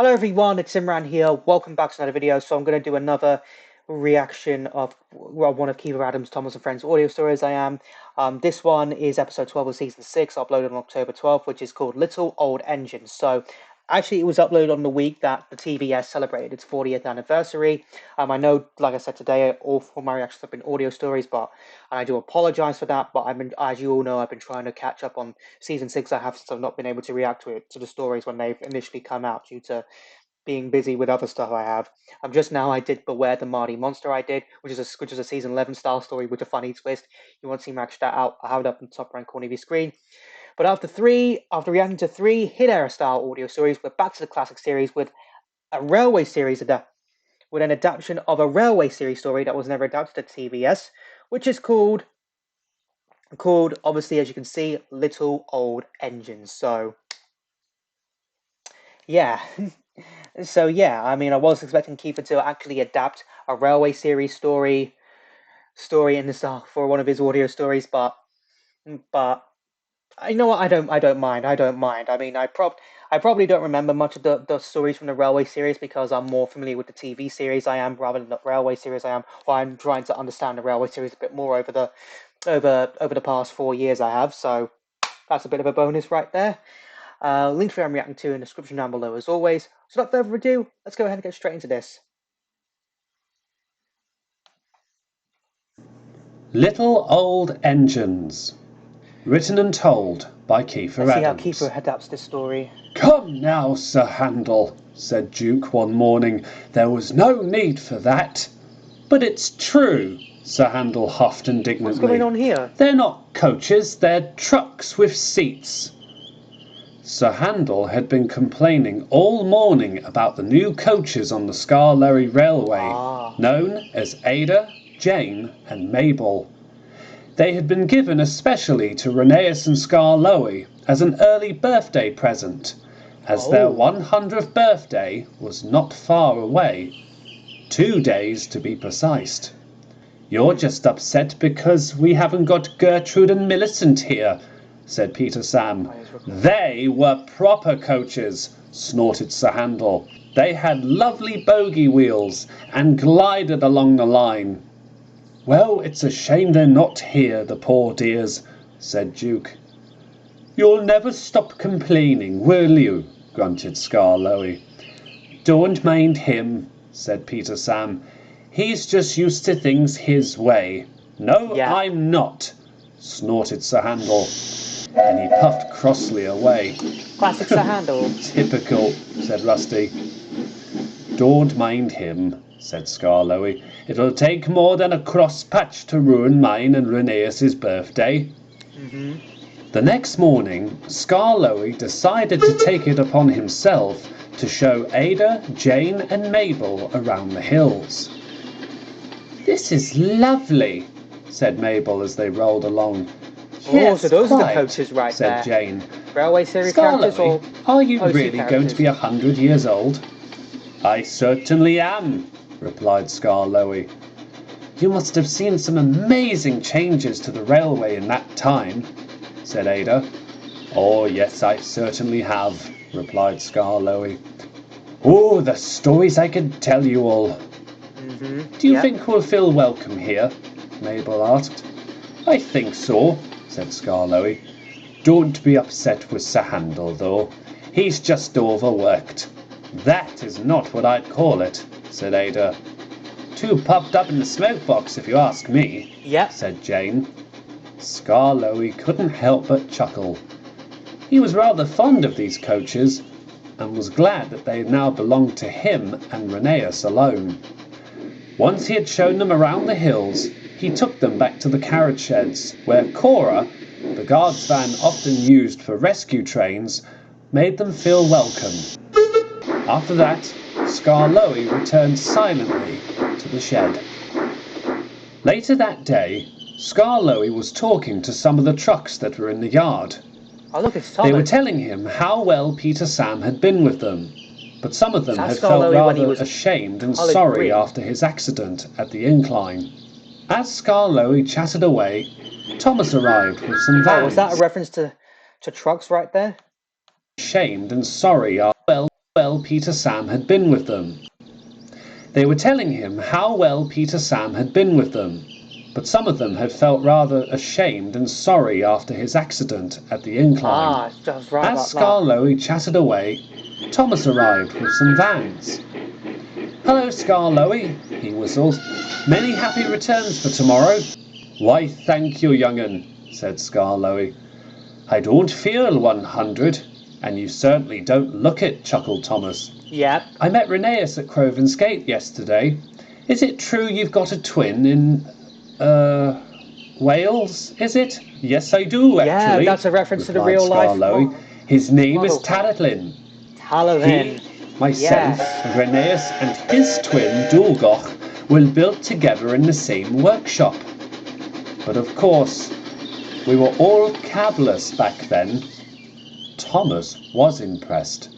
Hello everyone, it's Imran here. Welcome back to another video. So I'm going to do another reaction of one of Keith Adams' Thomas and Friends audio stories. This one is episode 12 of season 6, uploaded on October 12th, which is called Little Old Engines. So actually it was uploaded on the week that the TBS celebrated its 40th anniversary. I know, like I said today, all four of my reactions have been audio stories, and I do apologize for that. But as you all know, I've been trying to catch up on season 6. Since I've not been able to react to the stories when they've initially come out due to being busy with other stuff I have. Just now I did Beware the Marty Monster which is a season 11 style story with a funny twist. You want to see me that out, I have it up in the top right corner of your screen. But after reacting to three hit era style audio stories, we're back to the classic series with a railway series with an adaptation of a railway series story that was never adapted to TBS, which is called obviously, as you can see, Little Old Engines. So yeah. I mean, I was expecting Kiefer to actually adapt a railway series story in this for one of his audio stories, but you know what? I don't mind. I don't mind. I mean, I probably don't remember much of the stories from the railway series because I'm more familiar with the TV series I am rather than the railway series I am. Or I'm trying to understand the railway series a bit more over the past 4 years I have. So that's a bit of a bonus right there. Links where I'm reacting to in the description down below as always. So without further ado, let's go ahead and get straight into this. Little Old Engines. Written and told by Kiefer Adams. Let's see how Kiefer adapts this story. "Come now, Sir Handel," said Duke one morning. "There was no need for that." "But it's true," Sir Handel huffed indignantly. What's going on here? "They're not coaches, they're trucks with seats." Sir Handel had been complaining all morning about the new coaches on the Skarloey Railway, known as Ada, Jane and Mabel. They had been given especially to Rheneas and Skarloey as an early birthday present, as their 100th birthday was not far away. 2 days to be precise. "You're just upset because we haven't got Gertrude and Millicent here," said Peter Sam. "They were proper coaches," snorted Sir Handel. "They had lovely bogey wheels and glided along the line." "Well, it's a shame they're not here, the poor dears," said Duke. "You'll never stop complaining, will you?" grunted Skarloey. "Don't mind him," said Peter Sam. "He's just used to things his way." "No, yeah. I'm not," snorted Sir Handel, and he puffed crossly away. Classic Sir Handel. "Typical," said Rusty. "Don't mind him," said Skarloey. "It'll take more than a cross patch to ruin mine and Rheneas's birthday." The next morning, Skarloey decided to take it upon himself to show Ada, Jane and Mabel around the hills. "This is lovely," said Mabel as they rolled along. "Yes, so those are the coaches right there," said Jane. Railway series characters or are you really going to be 100 years old? "I certainly am," replied Skarloey. "You must have seen some amazing changes to the railway in that time," said Ada. "Oh yes, I certainly have," replied Skarloey. "Oh, the stories I could tell you all." "Do you think we'll feel welcome here?" Mabel asked. "I think so," said Skarloey. "Don't be upset with Sir Handel, though. He's just overworked." "That is not what I'd call it," said Ada. "Too puffed up in the smoke box, if you ask me," said Jane. Skarloey couldn't help but chuckle. He was rather fond of these coaches, and was glad that they now belonged to him and Rheneas alone. Once he had shown them around the hills, he took them back to the carriage sheds, where Cora, the guard's van often used for rescue trains, made them feel welcome. After that, Skarloey returned silently to the shed. Later that day, Skarloey was talking to some of the trucks that were in the yard. Oh, look, it's Thomas. They were telling him how well Peter Sam had been with them, but some of them had felt rather ashamed and sorry after his accident at the incline. As Skarloey chatted away, Thomas arrived with some vans. Oh, was that a reference to trucks right there? Ashamed and sorry after well Peter Sam had been with them. They were telling him how well Peter Sam had been with them, but some of them had felt rather ashamed and sorry after his accident at the incline. Ah, I was right As about Scar Lowy chatted away, Thomas arrived with some vans. "Hello, Scar Lowy," he whistled. "Many happy returns for tomorrow." "Why, thank you, young'un," said Scar Lowy. "I don't feel 100, and you certainly don't look it," chuckled Thomas. that. Yep. "I met Rheneas at Crovan's Gate yesterday. Is it true you've got a twin in, Wales, is it?" "Yes, I do, actually," Yeah, that's a reference to the replied real life Scarlowy. "His name is model. Taradlin. Taladin. Myself, Yes. Rheneas, and his twin, Dulgoch, will build together in the same workshop. But of course, we were all cabless back then." Thomas was impressed.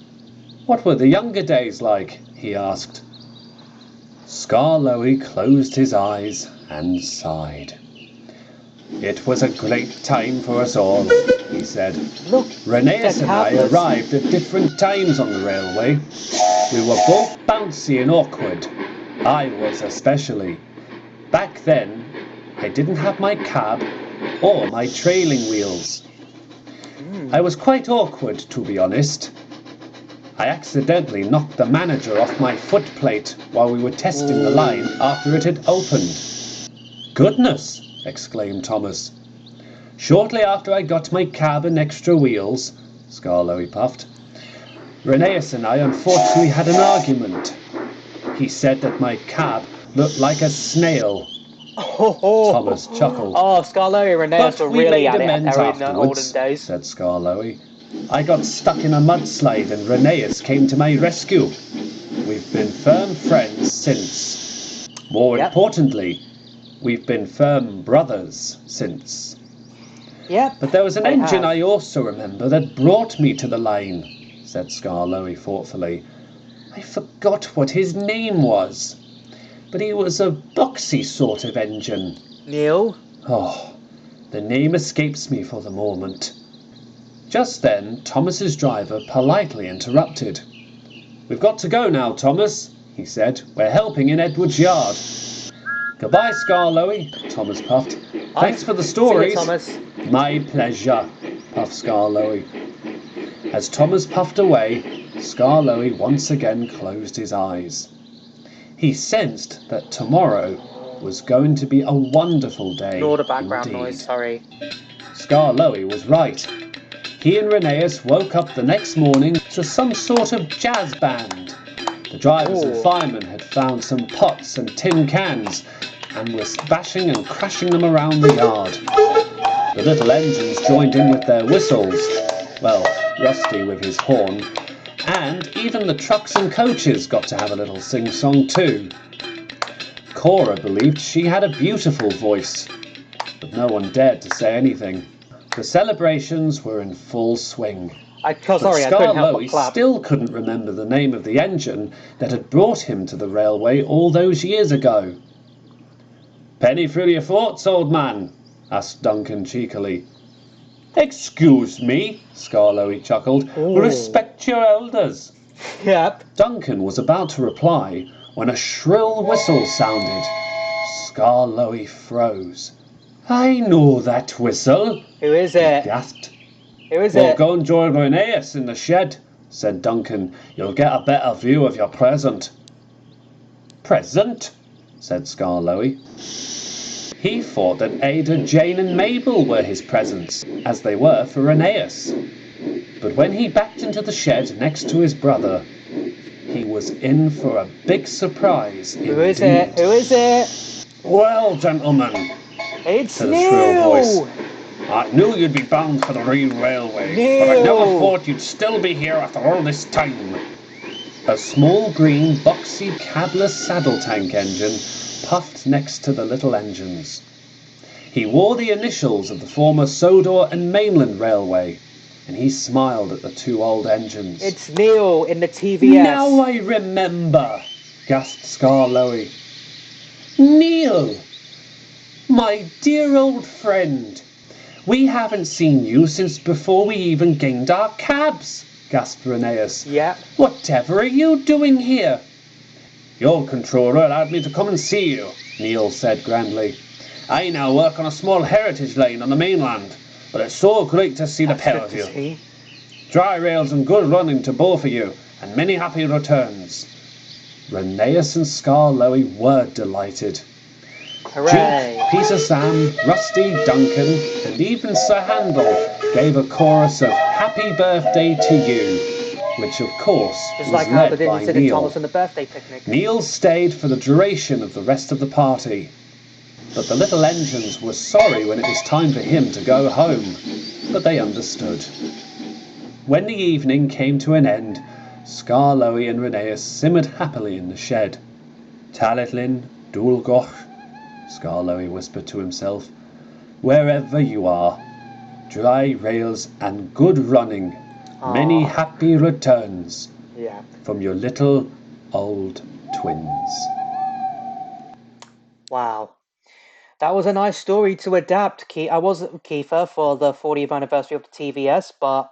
"What were the younger days like?" he asked. Scar Lowy closed his eyes and sighed. "It was a great time for us all," he said. Look, "Rheneas they're and I cabless. arrived at different times on the railway. We were both bouncy and awkward. I was especially. Back then, I didn't have my cab or my trailing wheels. I was quite awkward, to be honest. I accidentally knocked the manager off my footplate while we were testing the line after it had opened." "Goodness!" exclaimed Thomas. "Shortly after I got my cab and extra wheels," Scar Lowy puffed, "Rheneas and I unfortunately had an argument. He said that my cab looked like a snail." Thomas chuckled. Oh, Scar Lowy and Rheneas "But were we really made at it amends in the olden afterwards," days. said Scar Lowy. "I got stuck in a mudslide and Rheneas came to my rescue. We've been firm friends since. More importantly, we've been firm brothers since. Yep. But there was an they engine have. I also remember that brought me to the line," said Scar Lowy thoughtfully. "I forgot what his name was, but he was a boxy sort of engine. Neil? Oh, the name escapes me for the moment." Just then, Thomas's driver politely interrupted. "We've got to go now, Thomas," he said. "We're helping in Edward's yard." "Goodbye, Scar Lowy," Thomas puffed. "Thanks for the stories." See you, Thomas. "My pleasure," puffed Scar Lowy. As Thomas puffed away, Scar Lowy once again closed his eyes. He sensed that tomorrow was going to be a wonderful day. Ignore the background indeed. noise, sorry. Scar Lowy was right. He and Rheneas woke up the next morning to some sort of jazz band. The drivers and firemen had found some pots and tin cans and were bashing and crashing them around the yard. The little engines joined in with their whistles, well, Rusty with his horn, and even the trucks and coaches got to have a little sing-song too. Cora believed she had a beautiful voice, but no one dared to say anything. The celebrations were in full swing. But Scar Lowy still couldn't remember the name of the engine that had brought him to the railway all those years ago. "Penny through your thoughts, old man?" asked Duncan cheekily. "Excuse me," Scar Lowy chuckled. "Respect your elders." Yep. Duncan was about to reply when a shrill whistle sounded. Scar Lowy froze. "I know that whistle," Who is he it? gasped. Who is "Well, it? go and join Rheneas in the shed," said Duncan. "You'll get a better view of your present." "Present?" said Scar Lowy. He thought that Ada, Jane and Mabel were his presents, as they were for Rheneas. But when he backed into the shed next to his brother, he was in for a big surprise indeed. Who is it? Who is it? "Well, gentlemen," It's said a shrill voice, Neil! "I knew you'd be bound for the railway, but I never thought you'd still be here after all this time." A small green boxy cabless saddle tank engine puffed next to the little engines. He wore the initials of the former Sodor and Mainland Railway, and he smiled at the two old engines. It's Neil in the TVS. "Now I remember," gasped Scar Lowy. "Neil! My dear old friend. We haven't seen you since before we even gained our cabs. gasped Rheneas. Yeah. Whatever are you doing here? Your controller allowed me to come and see you, Neil said grandly. I now work on a small heritage line on the mainland, but it's so great to see the pair of you. See. Dry rails and good running to both of you, and many happy returns. Rheneas and Scar Lowy were delighted. Hooray! Duke, Peter Sam, Rusty, Duncan, and even Sir Handel gave a chorus of Happy Birthday to You, which of course Just was like how they led did by in Sid Neil. Thomas and the birthday picnic. Neil stayed for the duration of the rest of the party, but the little engines were sorry when it was time for him to go home, but they understood. When the evening came to an end, Scar Lowy and Rheneas simmered happily in the shed. Talitlin, Dulgoch, Scar Lowy whispered to himself, wherever you are, dry rails and good running, many happy returns from your little old twins. Wow. That was a nice story to adapt. I was Kiefer for the 40th anniversary of the TVS, but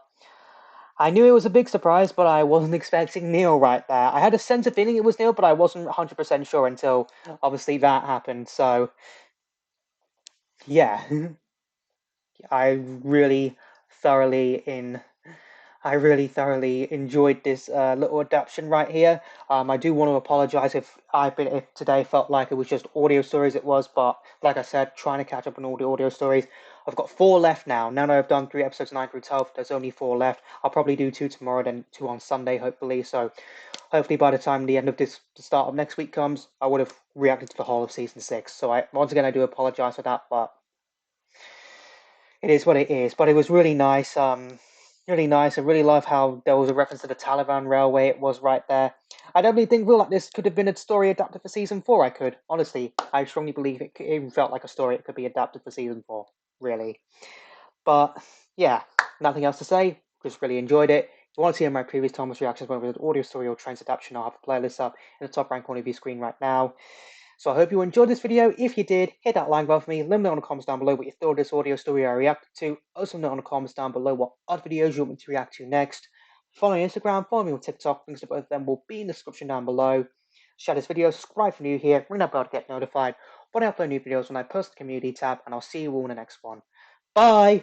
I knew it was a big surprise, but I wasn't expecting Neil right there. I had a sense of feeling it was Neil, but I wasn't 100% sure until obviously that happened. So, yeah, I really thoroughly in I really thoroughly enjoyed this little adaptation right here. I do want to apologize if today felt like it was just audio stories. It was, but like I said, trying to catch up on all the audio stories. I've got 4 left now. Now that I've done 3 episodes 9 through 12, there's only 4 left. I'll probably do 2 tomorrow, then 2 on Sunday, hopefully. So hopefully by the time the end of the start of next week comes, I would have reacted to the whole of season 6. So once again I do apologize for that, but it is what it is. But it was really nice. Really nice. I really love how there was a reference to the Taliban railway. It was right there. I definitely think real like this could have been a story adapted for season 4. I could honestly, I strongly believe it even felt like a story. It could be adapted for season 4. Really. But yeah, nothing else to say. Just really enjoyed it. If you want to see my previous Thomas reactions, whether it's audio story or trans adaptation, I'll have a playlist up in the top right corner of your screen right now. So I hope you enjoyed this video. If you did, hit that like button for me. Let me know in the comments down below what you thought of this audio story I reacted to. Also know in the comments down below what other videos you want me to react to next. Follow me on Instagram, follow me on TikTok. Links to both of them will be in the description down below. Share this video, subscribe if you're new here, ring that bell to get notified when I upload new videos when I post the community tab, and I'll see you all in the next one. Bye!